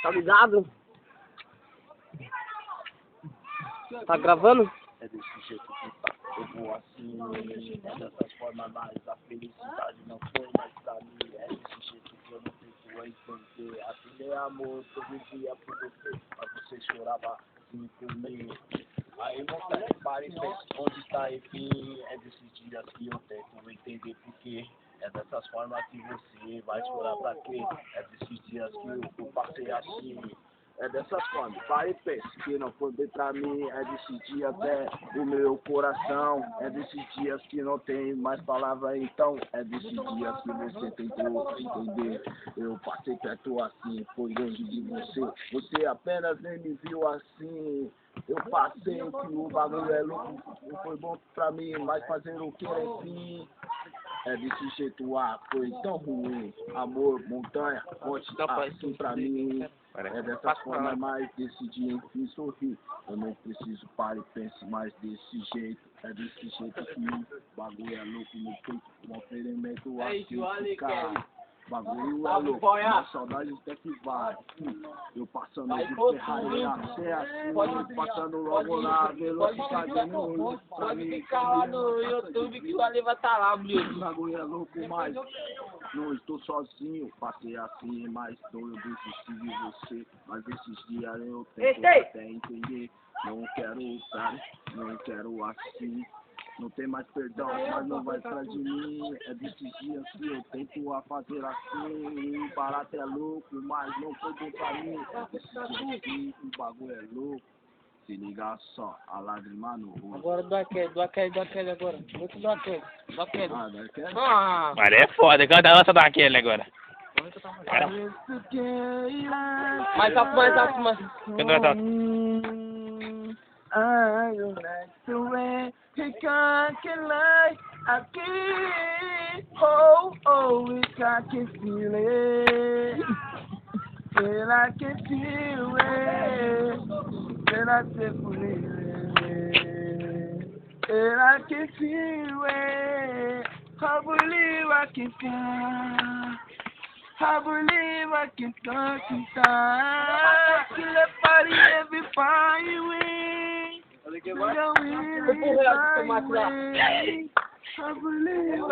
Tá ligado? Tá gravando? É desse jeito que tá. Eu vou assim, é dessas formas, mas a felicidade não foi mais pra mim. É desse jeito que eu não tento entender. Assim é amor que eu vivia por você, mas você chorava assim por mim. Aí você para e pensa, onde está enfim? É desses dias que eu tento entender porque é dessas formas que você vai chorar pra quê? É desses dias que eu passei assim. É dessas formas, para e pense que não foi bem pra mim. É desses dias até o meu coração. É desses dias que não tem mais palavra. Então é desses dias que você tentou entender. Eu passei perto assim, foi longe de você. Você apenas nem me viu assim. Eu passei que o bagulho é louco. Não foi bom pra mim, mas fazer o que enfim. É desse jeito, foi tão ruim. Amor, montanha, ponte, assim pra mim. É dessa forma, mas decidi enfim sorrir. Eu não preciso parar e pense mais desse jeito. É desse jeito que o bagulho é louco no peito. Um ferimento assim ficar. Bagulho é louco, a saudade até que vai. Eu passando de ferraria, você assim, passando logo na velocidade. Pode ficar lá no YouTube que o Ali vai estar lá, Bruno. Bagulho é louco, mas não estou sozinho. Passei assim, mas eu desisti de você. Mas esses dias eu tento até entender. Não quero usar, não quero assim. Não tem mais perdão, mas não vai atrás de mim. É desses dias que eu tento a fazer assim. Parar até louco, mas não foi bom pra mim. É desses dias que o bagulho é louco. Se ligar só, a lágrima no rosto. Agora do aquele agora. Muito do aquele. Ah, daquele? Mas é foda, canta a lança daquele agora. Cara, Mais alto. canta a I don't like the way he can lie. I can't, I can feel it. Feel I can feel it. Feel I can feel it. Feel I can feel it. I believe I can fly. I believe I can conquistar. Que le pare every fire. I believe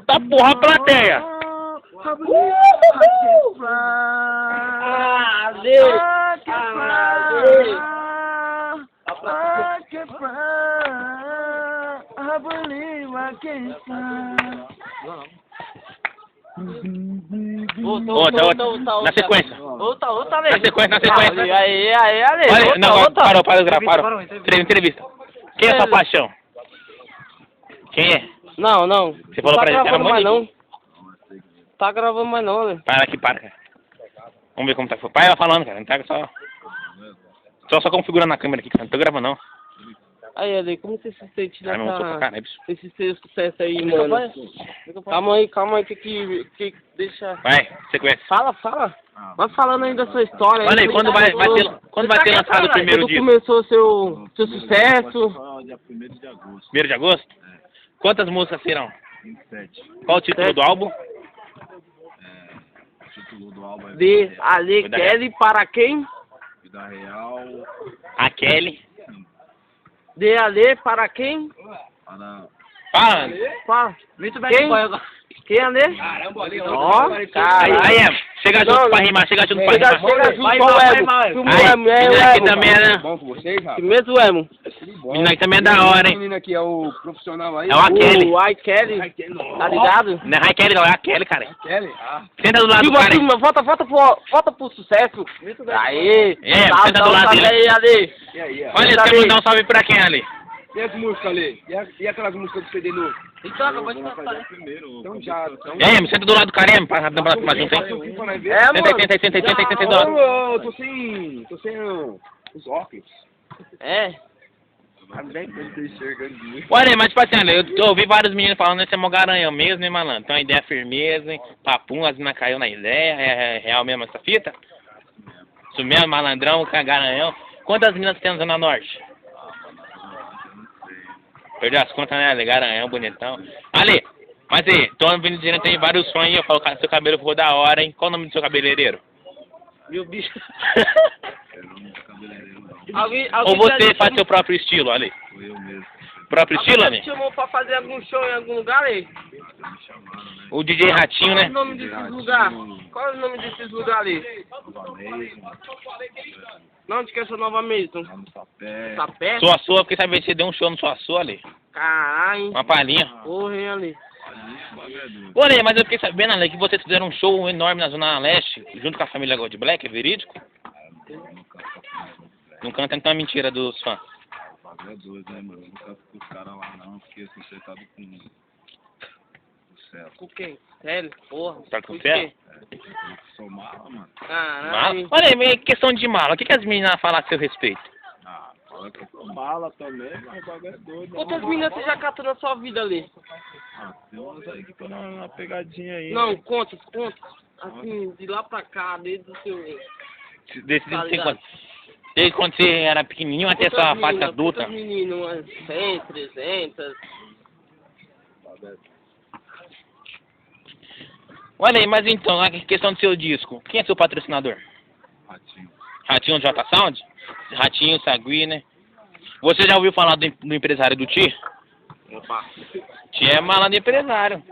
Tá porra, plateia! Ah, Deus! I believe I can fly. Outra. Na sequência. Outra, Ale. Na sequência. Aí, Ale. Olha, não, parou. Entrevista. Quem é sua paixão? Quem é? Não. Você falou pra gente, era muito... não. Tá gravando mais não, Ale. Para aqui, cara. Vamos ver como tá. Pai, ela falando, cara. Não tá só configurando na câmera aqui, cara. Não tô gravando, não. Aí, Ale, como você se sente esse seu sucesso aí, mano? Calma aí, que deixa... Vai, sequência. Fala. Vai falando aí da sua história. Olha aí, quando vai ter lançado o primeiro disco? Quando começou seu sucesso? Dia 1º de agosto. 1º de agosto? Quantas músicas serão? 27. Qual o título do álbum? O título do álbum é De Ale Kelly para quem? Vida Real. A Kelly. De Ale para quem? Para... Fala. Quem? Quem, Ale? Caramba, ali, Ó, Aí, chega junto pra rimar, chega junto pra rimar. Chega junto com o Emo. Menina aqui também é, né? Bom com vocês, rapaz? Mesmo o Emo. Menina aqui também é da hora, Esse hein? menino aqui é o profissional aí? É o Kelly. O Kelly. Tá ligado? Não é a Kelly, não, é a Kelly, cara. Kelly? Senta do lado do cara. Filma, volta pro sucesso. Aê. Senta do lado dele. Aí, Ale. E aí, ó? Olha, você quer mandar um salve pra quem ali? E as músicas ali? E aquelas músicas do CD novo? Então, acabou de cantar. Então já... Senta do lado do cara, pra rapidão pra mais junto, hein? Senta aí do lado. Eu tô sem os óculos. É. Olha, mas tipo assim, eu ouvi vários meninos falando que você é mó garanhão mesmo, hein, malandro? Então a ideia é firmeza, hein? Papum, as meninas caiu na ideia, é real mesmo essa fita? Isso mesmo, malandrão, garanhão. Quantas meninas tem na Zona Norte? Perdeu as contas, né, Ale? Garanhão, bonitão. Ale, Mas aí, tô vindo dizendo que tem vários sonhos e eu falo, cara, seu cabelo ficou da hora, hein? Qual o nome do seu cabeleireiro? Meu bicho. Ou você faz seu próprio estilo, ali? Foi eu mesmo. Próprio estilo, ali? Me chamou pra fazer algum show em algum lugar aí? O DJ Ratinho, Qual é né? o nome desses lugares? Qual é o nome desses lugares ali? Não, onde que é essa Nova Mason? Sapé? Sua, porque sabe que você deu um show no sua ali. Caralho. Uma palhinha. Porra, hein, ali. Olha, mas eu fiquei sabendo, Ale, que vocês fizeram um show enorme na Zona Leste, junto com a família God Black, é verídico? Não canta então é mentira dos fãs. É doido, né, mano? Eu nunca fico com os caras lá não, porque eu sou sentado com o céu. Com quem? Sério? Porra. Tá com fé? Sou mala, mano. Mala? Caralho. Olha aí, questão de mala, o que as meninas falam a seu respeito? Ah, fala que eu sou mala também, mas o bagulho é doido. Quantas meninas você já catou na sua vida ali? Ah, tem umas aí que estão na pegadinha aí. Não, né? quantas? Assim, de lá pra cá, desde o seu... Desde Tá você ligado? desde quando você era pequenininho até sua fase adulta? Quantas meninas? Umas 100, 300? Olha aí, mas então, a questão do seu disco, quem é seu patrocinador? Ratinho. Ratinho J Sound? Ratinho, Sagui, né? Você já ouviu falar do empresário do Ti? Opa. Ti é malandro empresário.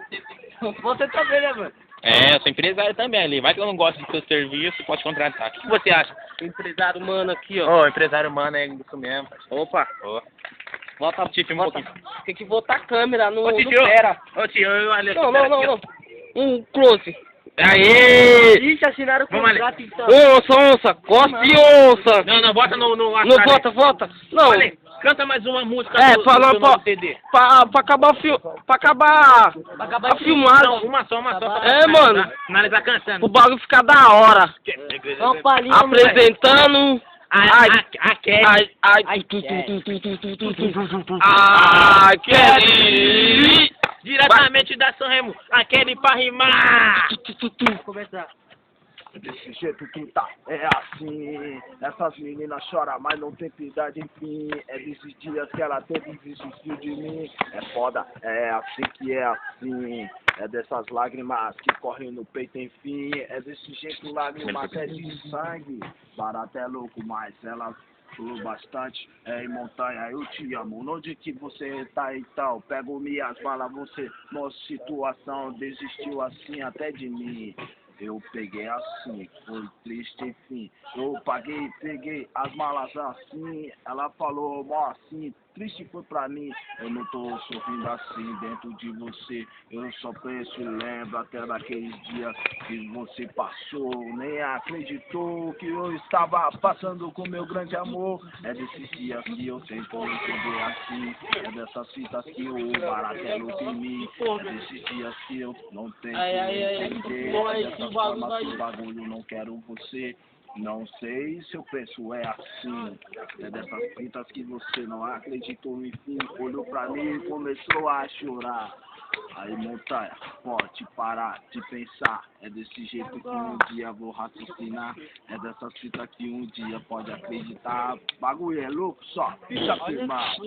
Você também, né, mano? É, eu sou empresário também ali. Vai que eu não gosto do seu serviço, pode contratar. O que você acha? Empresário humano aqui, ó. Ô, empresário humano é isso mesmo. Opa. Ô. Volta, Tio, um volta. pouquinho. Tem que botar a câmera no... Ô, no tio. pera. Ô, tio, eu ali. Não, não. Um close. Aê! Ixi, assinaram o Vamos ali. contrato, então. Onça, costa e onça. Não, bota no Não, volta. Não. Olha aí, canta mais uma música É, do falando novo CD. pra acabar o filme. Pra acabar a filmagem. Não, uma só. É, mano. Finalizar cantando. O bagulho ficar da hora. Não, Apresentando. a Kelly. Kelly. Diretamente da São Remo. A Kelly pra rimar. Começar. Desse jeito que tá, é assim. Essas meninas choram, mas não tem piedade, enfim. É desses dias que ela teve desistiu de mim. É foda, é assim que é assim. É dessas lágrimas que correm no peito, enfim. É desse jeito, lágrimas é de sangue. Barato é louco, mas ela falou bastante. É em montanha, eu te amo. Onde que você tá então? Pego minhas balas, você, nossa situação desistiu assim até de mim. Eu peguei assim, foi triste, enfim. Eu peguei as malas assim. Ela falou mal assim, triste foi pra mim. Eu não tô sorrindo assim dentro de você. Eu só penso e lembro até daqueles dias que você passou. Nem acreditou que eu estava passando com meu grande amor. É desses dias que eu tento entender assim. É dessas fitas que o baratelo em mim. É desses dias que eu não tento entender. O bagulho, não quero você. Não sei se eu penso é assim. É dessas fitas que você não acreditou, enfim. Olhou pra mim e começou a chorar. Aí, montanha, pode parar de pensar. É desse jeito que um dia vou raciocinar. É dessas fitas que um dia pode acreditar. Bagulho é louco, só fica firmado.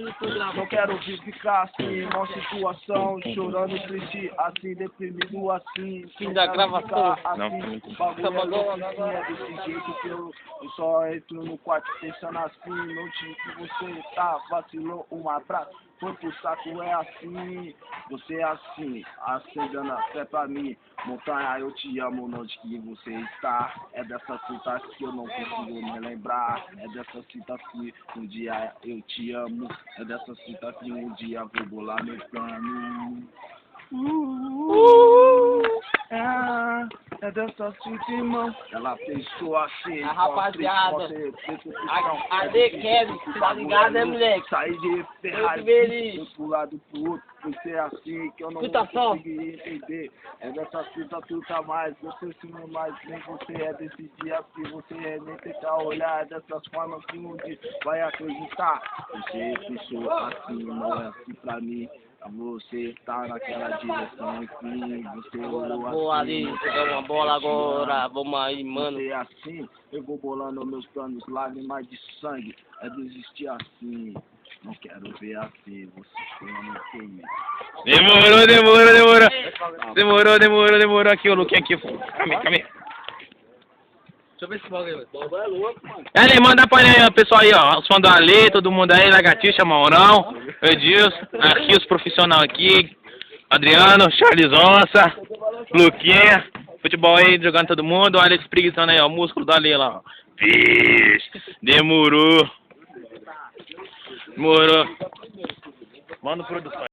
Não quero ficar assim, uma situação, chorando triste, assim, deprimido assim. Fim da gravação. Assim, bagulho é louco, assim, é desse jeito que eu só entro no quarto pensando assim. Não tinha que você tá, vacilou, um abraço. Foi pro saco, é assim, você é assim, acendendo a fé pra mim. Montanha, eu te amo, onde que você está. É dessas citas que eu não consigo me lembrar. É dessas citas que um dia eu te amo. É dessas citas que um dia vou bolar meu plano. É dessa cita, irmão. Ela pensou assim. A rapaziada. A The Kevin, tá ligado, né, moleque? Saí de Ferrari, fui pro lado pro outro. Por ser assim que eu não consigo entender. É dessa cita, tu tá mais. Você se não mais, nem você é desse dia que você é nem tentar olhar. É dessas formas que um dia vai acreditar. Você pensou assim, não é assim pra mim. Você tá naquela direção, enfim, você olhou assim. Vou ali, pegar uma bola agora, vamos aí, mano. Você é assim, eu vou bolando meus planos, lágrimas de sangue, é desistir assim. Não quero ver a ver, você foi no QI. Demorou aqui, o Luquinha aqui. Calma aí. Deixa eu ver esse bagulho aí. Bagulho é louco, mano. Ale, manda pra aí, pessoal aí, ó. Os fãs do Ale, todo mundo aí, Lagartixa, Maurão, Edilson, aqui os profissionais aqui, Adriano, Charles Onça, Luquinha, futebol aí, jogando todo mundo, o Ale espreguiçando aí, ó, o músculo do Ale lá, ó. Vixe, demorou. Manda produção.